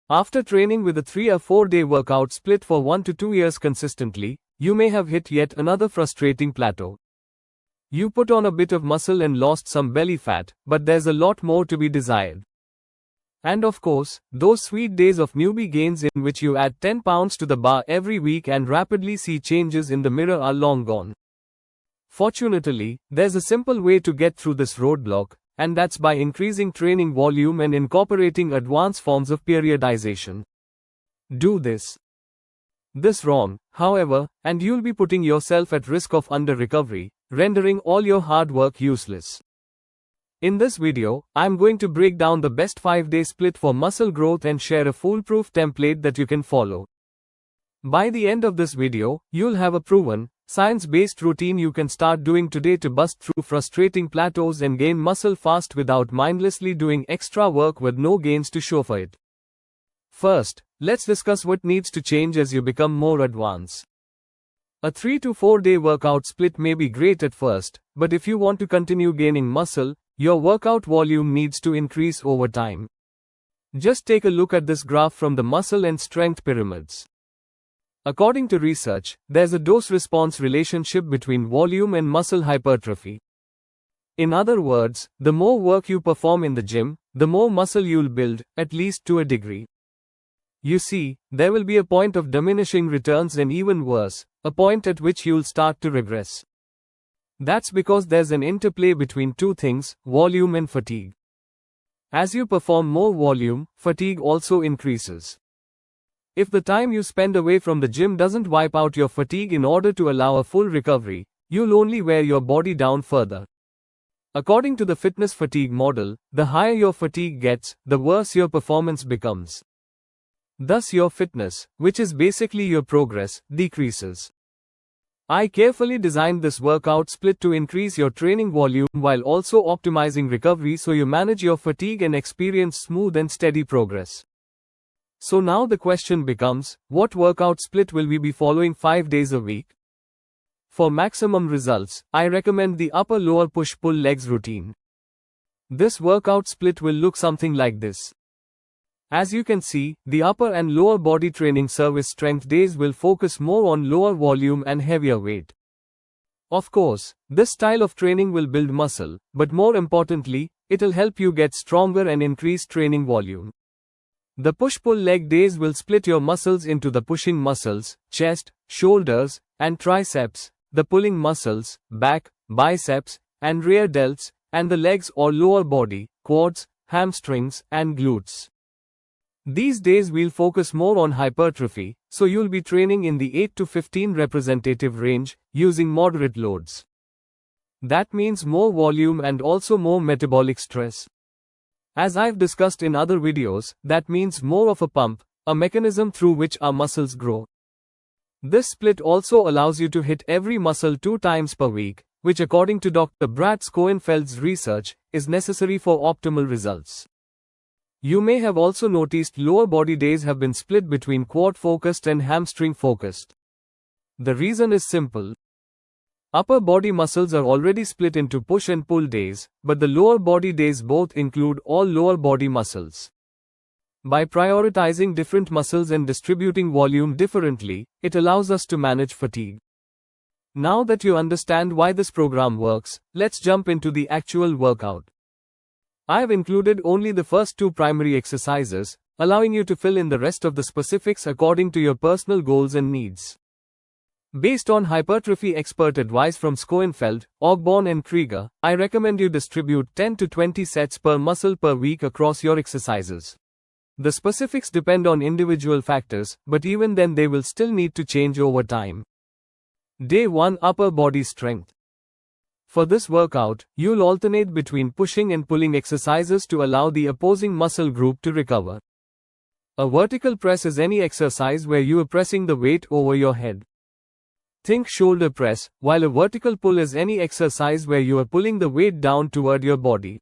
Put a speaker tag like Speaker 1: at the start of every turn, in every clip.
Speaker 1: After training with a 3 or 4 day workout split for 1 to 2 years consistently, you may have hit yet another frustrating plateau. You put on a bit of muscle and lost some belly fat, but there's a lot more to be desired. And of course, those sweet days of newbie gains in which you add 10 pounds to the bar every week and rapidly see changes in the mirror are long gone. Fortunately, there's a simple way to get through this roadblock, and that's by increasing training volume and incorporating advanced forms of periodization. Do this wrong, however, and you'll be putting yourself at risk of under-recovery, rendering all your hard work useless. In this video, I'm going to break down the best 5-day split for muscle growth and share a foolproof template that you can follow. By the end of this video, you'll have a proven, science-based routine you can start doing today to bust through frustrating plateaus and gain muscle fast without mindlessly doing extra work with no gains to show for it. First, let's discuss what needs to change as you become more advanced. A 3 to 4 day workout split may be great at first, but if you want to continue gaining muscle, your workout volume needs to increase over time. Just take a look at this graph from the muscle and strength pyramids. According to research, there's a dose-response relationship between volume and muscle hypertrophy. In other words, the more work you perform in the gym, the more muscle you'll build, at least to a degree. You see, there will be a point of diminishing returns and even worse, a point at which you'll start to regress. That's because there's an interplay between two things, volume and fatigue. As you perform more volume, fatigue also increases. If the time you spend away from the gym doesn't wipe out your fatigue in order to allow a full recovery, you'll only wear your body down further. According to the fitness fatigue model, the higher your fatigue gets, the worse your performance becomes. Thus your fitness, which is basically your progress, decreases. I carefully designed this workout split to increase your training volume while also optimizing recovery so you manage your fatigue and experience smooth and steady progress. So now the question becomes, what workout split will we be following 5 days a week? For maximum results, I recommend the upper-lower push-pull legs routine. This workout split will look something like this. As you can see, the upper and lower body training service strength days will focus more on lower volume and heavier weight. Of course, this style of training will build muscle, but more importantly, it'll help you get stronger and increase training volume. The push-pull leg days will split your muscles into the pushing muscles, chest, shoulders, and triceps, the pulling muscles, back, biceps, and rear delts, and the legs or lower body, quads, hamstrings, and glutes. These days we'll focus more on hypertrophy, so you'll be training in the 8 to 15 representative range, using moderate loads. That means more volume and also more metabolic stress. As I've discussed in other videos, that means more of a pump, a mechanism through which our muscles grow. This split also allows you to hit every muscle 2 times per week, which according to Dr. Brad Schoenfeld's research, is necessary for optimal results. You may have also noticed lower body days have been split between quad-focused and hamstring-focused. The reason is simple. Upper body muscles are already split into push and pull days, but the lower body days both include all lower body muscles. By prioritizing different muscles and distributing volume differently, it allows us to manage fatigue. Now that you understand why this program works, let's jump into the actual workout. I have included only the first 2 primary exercises, allowing you to fill in the rest of the specifics according to your personal goals and needs. Based on hypertrophy expert advice from Schoenfeld, Ogborn and Krieger, I recommend you distribute 10 to 20 sets per muscle per week across your exercises. The specifics depend on individual factors, but even then they will still need to change over time. Day 1 Upper body strength. For this workout, you'll alternate between pushing and pulling exercises to allow the opposing muscle group to recover. A vertical press is any exercise where you are pressing the weight over your head. Think shoulder press, while a vertical pull is any exercise where you are pulling the weight down toward your body.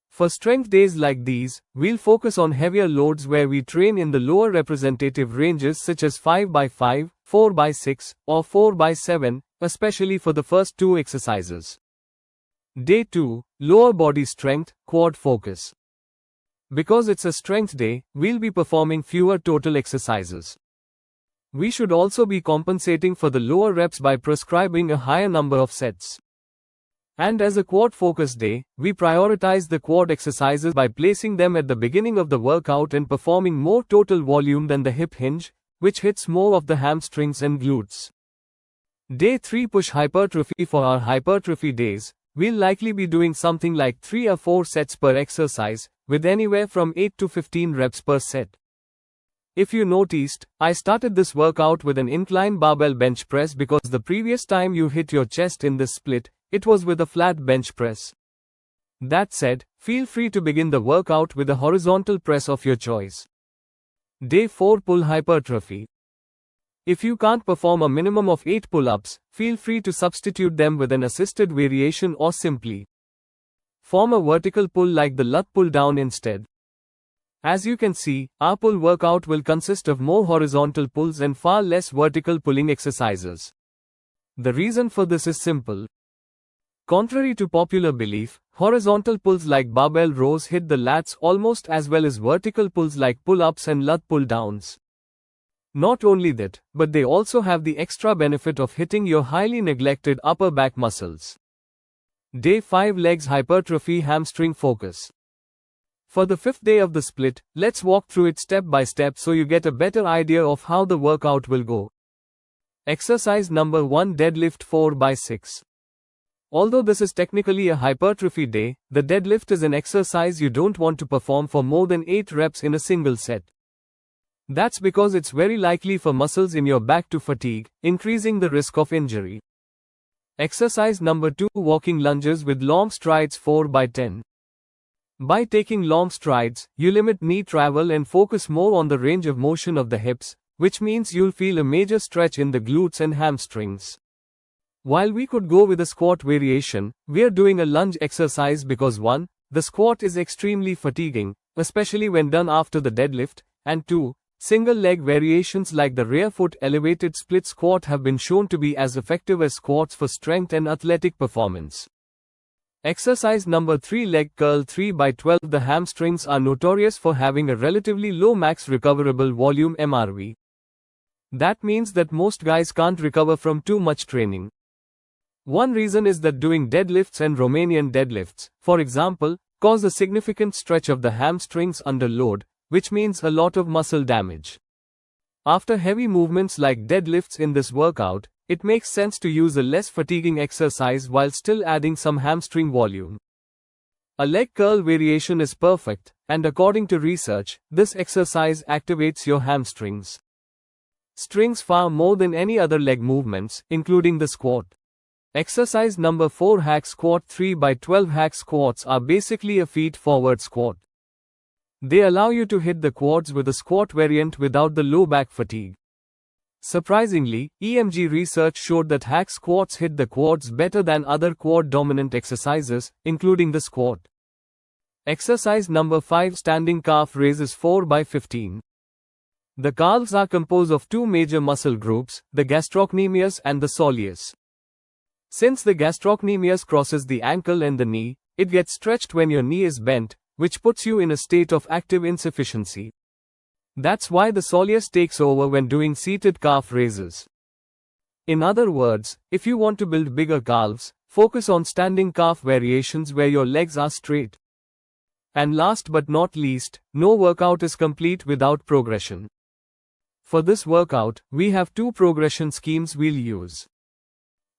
Speaker 1: For strength days like these, we'll focus on heavier loads where we train in the lower representative ranges such as 5x5, 4x6, or 4x7, especially for the first 2 exercises. Day 2, Lower body strength, quad focus. Because it's a strength day, we'll be performing fewer total exercises. We should also be compensating for the lower reps by prescribing a higher number of sets. And as a quad focus day, we prioritize the quad exercises by placing them at the beginning of the workout and performing more total volume than the hip hinge, which hits more of the hamstrings and glutes. Day 3 push hypertrophy. For our hypertrophy days, we'll likely be doing something like 3 or 4 sets per exercise, with anywhere from 8 to 15 reps per set. If you noticed, I started this workout with an incline barbell bench press because the previous time you hit your chest in this split, it was with a flat bench press. That said, feel free to begin the workout with a horizontal press of your choice. Day 4 pull hypertrophy. If you can't perform a minimum of 8 pull-ups, feel free to substitute them with an assisted variation or simply form a vertical pull like the lat pull down instead. As you can see, our pull workout will consist of more horizontal pulls and far less vertical pulling exercises. The reason for this is simple. Contrary to popular belief, horizontal pulls like barbell rows hit the lats almost as well as vertical pulls like pull-ups and lat pull-downs. Not only that, but they also have the extra benefit of hitting your highly neglected upper back muscles. Day 5 legs hypertrophy hamstring focus. For the 5th day of the split, let's walk through it step by step so you get a better idea of how the workout will go. Exercise number 1 deadlift 4x6. Although this is technically a hypertrophy day, the deadlift is an exercise you don't want to perform for more than 8 reps in a single set. That's because it's very likely for muscles in your back to fatigue, increasing the risk of injury. Exercise number 2 walking lunges with long strides 4x10. By taking long strides, you limit knee travel and focus more on the range of motion of the hips, which means you'll feel a major stretch in the glutes and hamstrings. While we could go with a squat variation, we're doing a lunge exercise because 1. The squat is extremely fatiguing, especially when done after the deadlift, and 2. Single leg variations like the rear foot elevated split squat have been shown to be as effective as squats for strength and athletic performance. Exercise number 3 leg curl 3x12. The hamstrings are notorious for having a relatively low max recoverable volume MRV. That means that most guys can't recover from too much training. One reason is that doing deadlifts and Romanian deadlifts, for example, cause a significant stretch of the hamstrings under load, which means a lot of muscle damage. After heavy movements like deadlifts in this workout, it makes sense to use a less fatiguing exercise while still adding some hamstring volume. A leg curl variation is perfect, and according to research, this exercise activates your hamstrings strings far more than any other leg movements, including the squat. Exercise number 4 hack squat 3x12. Hack squats are basically a feet forward squat. They allow you to hit the quads with a squat variant without the low back fatigue. Surprisingly, EMG research showed that hack squats hit the quads better than other quad-dominant exercises, including the squat. Exercise number 5 standing calf raises 4x15. The calves are composed of 2 major muscle groups, the gastrocnemius and the soleus. Since the gastrocnemius crosses the ankle and the knee, it gets stretched when your knee is bent, which puts you in a state of active insufficiency. That's why the soleus takes over when doing seated calf raises. In other words, if you want to build bigger calves, focus on standing calf variations where your legs are straight. And last but not least, no workout is complete without progression. For this workout, we have 2 progression schemes we'll use.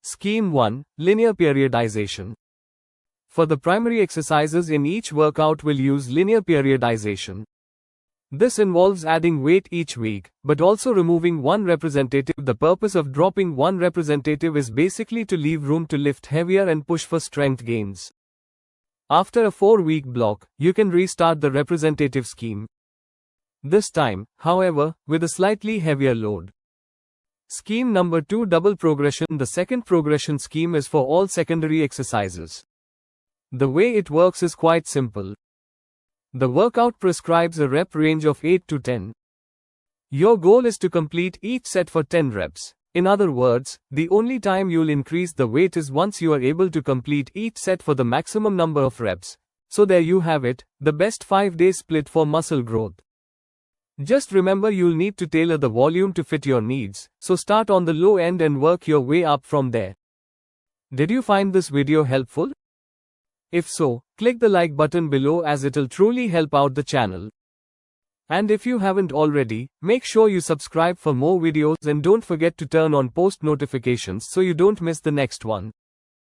Speaker 1: Scheme 1, linear periodization. For the primary exercises in each workout we'll use linear periodization. This involves adding weight each week, but also removing one representative. The purpose of dropping one representative is basically to leave room to lift heavier and push for strength gains. After a 4-week block, you can restart the representative scheme. This time, however, with a slightly heavier load. Scheme number 2, double progression. The second progression scheme is for all secondary exercises. The way it works is quite simple. The workout prescribes a rep range of 8 to 10. Your goal is to complete each set for 10 reps. In other words, the only time you'll increase the weight is once you are able to complete each set for the maximum number of reps. So there you have it, the best 5-day split for muscle growth. Just remember you'll need to tailor the volume to fit your needs, so start on the low end and work your way up from there. Did you find this video helpful? If so, click the like button below as it'll truly help out the channel. And if you haven't already, make sure you subscribe for more videos and don't forget to turn on post notifications so you don't miss the next one.